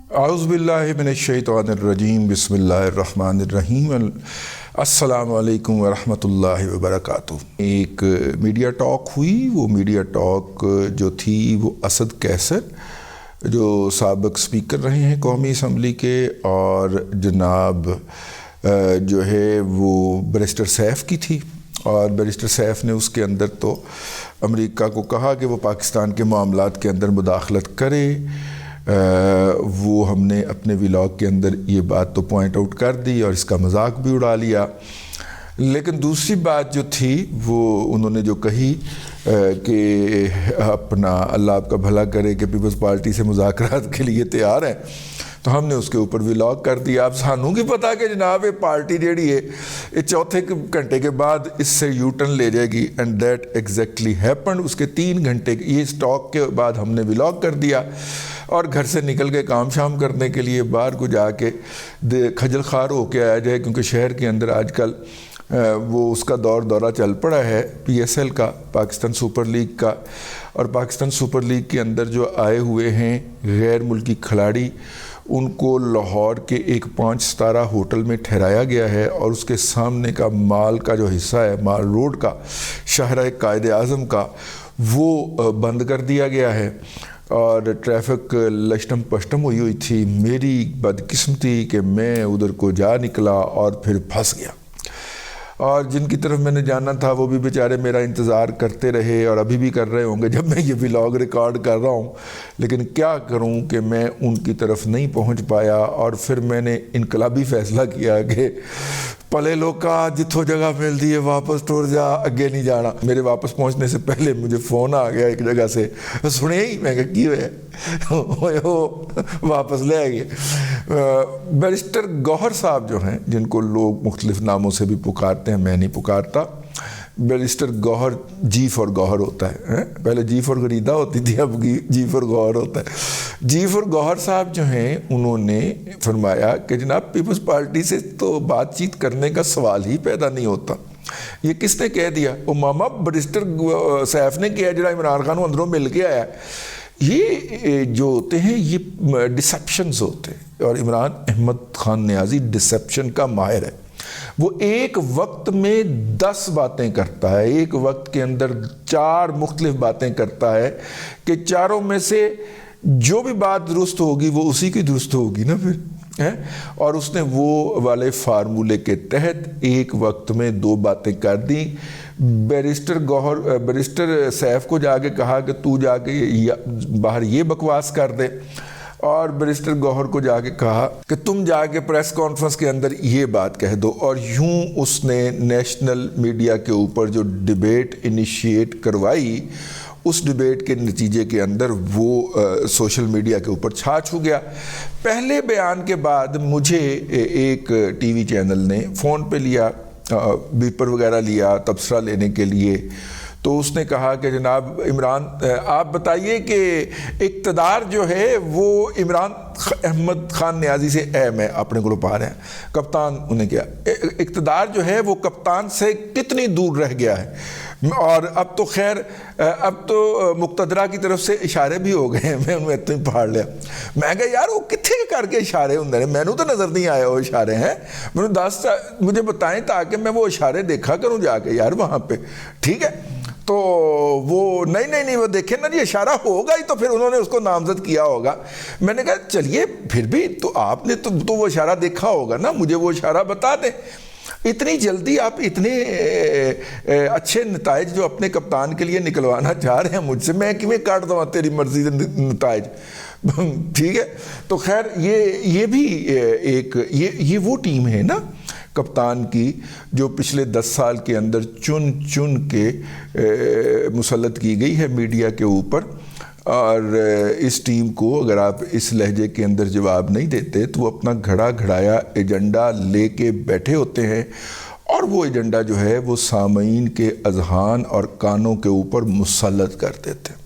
اعوذ باللہ من الشیطان الرجیم بسم اللہ الرحمن الرحیم السلام علیکم ورحمۃ اللہ وبرکاتہ۔ ایک میڈیا ٹاک ہوئی، وہ میڈیا ٹاک جو تھی وہ اسد قیصر جو سابق سپیکر رہے ہیں قومی اسمبلی کے، اور جناب جو ہے وہ بیرسٹر سیف کی تھی، اور بیرسٹر سیف نے اس کے اندر تو امریکہ کو کہا کہ وہ پاکستان کے معاملات کے اندر مداخلت کرے۔ وہ ہم نے اپنے ولاگ کے اندر یہ بات تو پوائنٹ آؤٹ کر دی اور اس کا مذاق بھی اڑا لیا، لیکن دوسری بات جو تھی وہ انہوں نے جو کہی کہ اپنا اللہ آپ کا بھلا کرے کہ پیپلز پارٹی سے مذاکرات کے لیے تیار ہیں، تو ہم نے اس کے اوپر ولاگ کر دیا۔ اب سانوں کی پتا کہ جناب یہ پارٹی جیڑی ہے یہ چوتھے گھنٹے کے بعد اس سے یو ٹرن لے جائے گی، اینڈ دیٹ ایگزیکٹلی ہیپنڈ۔ اس کے 3 گھنٹے یہ اسٹاک کے بعد ہم نے ولاگ کر دیا اور گھر سے نکل کے کام شام کرنے کے لیے باہر کو جا کے خجل خوار ہو کے آیا جائے، کیونکہ شہر کے اندر آج کل وہ اس کا دورہ چل پڑا ہے پی ایس ایل کا، پاکستان سپر لیگ کا، اور پاکستان سپر لیگ کے اندر جو آئے ہوئے ہیں غیر ملکی کھلاڑی ان کو لاہور کے ایک 5 ستارہ ہوٹل میں ٹھہرایا گیا ہے، اور اس کے سامنے کا مال کا جو حصہ ہے، مال روڈ کا، شاہراہ قائد اعظم کا، وہ بند کر دیا گیا ہے، اور ٹریفک لشٹم پشٹم ہوئی تھی۔ میری بدقسمتی کہ میں ادھر کو جا نکلا اور پھر پھنس گیا، اور جن کی طرف میں نے جانا تھا وہ بھی بیچارے میرا انتظار کرتے رہے، اور ابھی بھی کر رہے ہوں گے جب میں یہ ولاگ ریکارڈ کر رہا ہوں، لیکن کیا کروں کہ میں ان کی طرف نہیں پہنچ پایا، اور پھر میں نے انقلابی فیصلہ کیا کہ پلے لوکا جتھوں جگہ مل دی ہے واپس ٹور جا، اگے نہیں جانا۔ میرے واپس پہنچنے سے پہلے مجھے فون آ گیا ایک جگہ سے، سنے ہی میں کہ کی ہوئے واپس لے آئے گئے۔ بیرسٹر گوہر صاحب جو ہیں، جن کو لوگ مختلف ناموں سے بھی پکارتے ہیں، میں نہیں پکارتا، بیرسٹر گوہر جی فار گوہر ہوتا ہے، پہلے جی فار غریدہ ہوتی تھی، اب جی فار گوہر ہوتا ہے۔ جی فار گوہر صاحب جو ہیں انہوں نے فرمایا کہ جناب پیپلز پارٹی سے تو بات چیت کرنے کا سوال ہی پیدا نہیں ہوتا۔ یہ کس نے کہہ دیا؟ وہ ماما بیرسٹر سیف نے کیا، جڑا عمران خان اندروں مل کے آیا۔ یہ جو ہوتے ہیں یہ ڈسیپشنز ہوتے ہیں، اور عمران احمد خان نیازی ڈسیپشن کا ماہر ہے۔ وہ ایک وقت میں 10 باتیں کرتا ہے، ایک وقت کے اندر 4 مختلف باتیں کرتا ہے کہ چاروں میں سے جو بھی بات درست ہوگی وہ اسی کی درست ہوگی نا پھر، اور اس نے وہ والے فارمولے کے تحت ایک وقت میں 2 باتیں کر دیں۔ بیرسٹر سیف کو جا کے کہا کہ تو جا کے باہر یہ بکواس کر دے، اور بیرسٹر گوہر کو جا کے کہا کہ تم جا کے پریس کانفرنس کے اندر یہ بات کہہ دو، اور یوں اس نے نیشنل میڈیا کے اوپر جو ڈیبیٹ انیشیٹ کروائی، اس ڈیبیٹ کے نتیجے کے اندر وہ سوشل میڈیا کے اوپر چھا چھو گیا۔ پہلے بیان کے بعد مجھے ایک ٹی وی چینل نے فون پہ لیا، بیپر وغیرہ لیا تبصرہ لینے کے لیے، تو اس نے کہا کہ جناب عمران آپ بتائیے کہ اقتدار جو ہے وہ عمران احمد خان نیازی سے اہم ہے، اپنے کو پا رہے ہیں کپتان، انہیں کیا اقتدار جو ہے وہ کپتان سے کتنی دور رہ گیا ہے، اور اب تو خیر اب تو مقتدرہ کی طرف سے اشارے بھی ہو گئے ہیں۔ میں انہوں نے اتنے پھاڑ لیا، میں کہا یار وہ کتنے کر کے اشارے ہوں نے، میں نے تو نظر نہیں آیا وہ اشارے ہیں، مجھے بتائیں تاکہ میں وہ اشارے دیکھا کروں جا کے یار وہاں پہ، ٹھیک ہے؟ تو وہ نہیں وہ دیکھیں نا جی اشارہ ہوگا ہی، تو پھر انہوں نے اس کو نامزد کیا ہوگا۔ میں نے کہا چلیے پھر بھی تو آپ نے تو وہ اشارہ دیکھا ہوگا نا، مجھے وہ اشارہ بتا دیں۔ اتنی جلدی آپ اتنے اچھے نتائج جو اپنے کپتان کے لیے نکلوانا چاہ رہے ہیں مجھ سے، میں کیویں کاٹ دوں تیری مرضی سے نتائج، ٹھیک ہے؟ تو خیر یہ بھی ایک یہ وہ ٹیم ہے نا کپتان کی جو پچھلے 10 سال کے اندر چن کے مسلط کی گئی ہے میڈیا کے اوپر، اور اس ٹیم کو اگر آپ اس لہجے کے اندر جواب نہیں دیتے تو وہ اپنا گھڑا گھڑایا ایجنڈا لے کے بیٹھے ہوتے ہیں، اور وہ ایجنڈا جو ہے وہ سامعین کے اذہان اور کانوں کے اوپر مسلط کر دیتے ہیں۔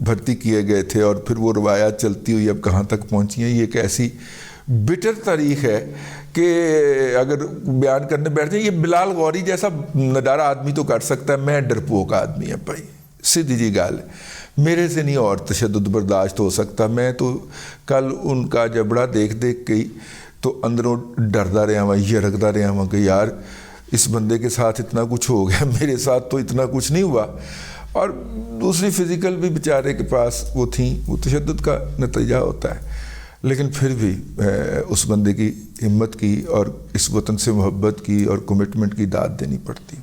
بھرتی کیے گئے تھے اور پھر وہ روایات چلتی ہوئی اب کہاں تک پہنچی ہیں. یہ ایک ایسی بٹر تاریخ ہے کہ اگر بیان کرنے بیٹھ جائیں, یہ بلال غوری جیسا ندارہ آدمی تو کر سکتا ہے, میں ڈرپوک آدمی ہے بھائی, سیدھی جی گال ہے, میرے سے نہیں اور تشدد برداشت ہو سکتا. میں تو کل ان کا جبڑا دیکھ گئی تو اندروں ڈردا رہا ہوں, یہ رکھتا رہا ہوں کہ یار اس بندے کے ساتھ اتنا کچھ ہو گیا, میرے ساتھ تو اتنا کچھ نہیں ہوا. اور دوسری فزیکل بھی بیچارے کے پاس وہ تھیں, وہ تشدد کا نتیجہ ہوتا ہے, لیکن پھر بھی اس بندے کی ہمت کی اور اس وطن سے محبت کی اور کمٹمنٹ کی داد دینی پڑتی.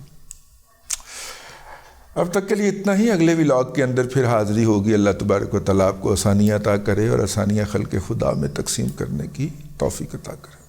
اب تک کے لیے اتنا ہی. اگلے ولاگ کے اندر پھر حاضری ہوگی. اللہ تبارک و تعالیٰ آپ کو آسانیاں عطا کرے اور آسانیاں خلق خدا میں تقسیم کرنے کی توفیق عطا کرے.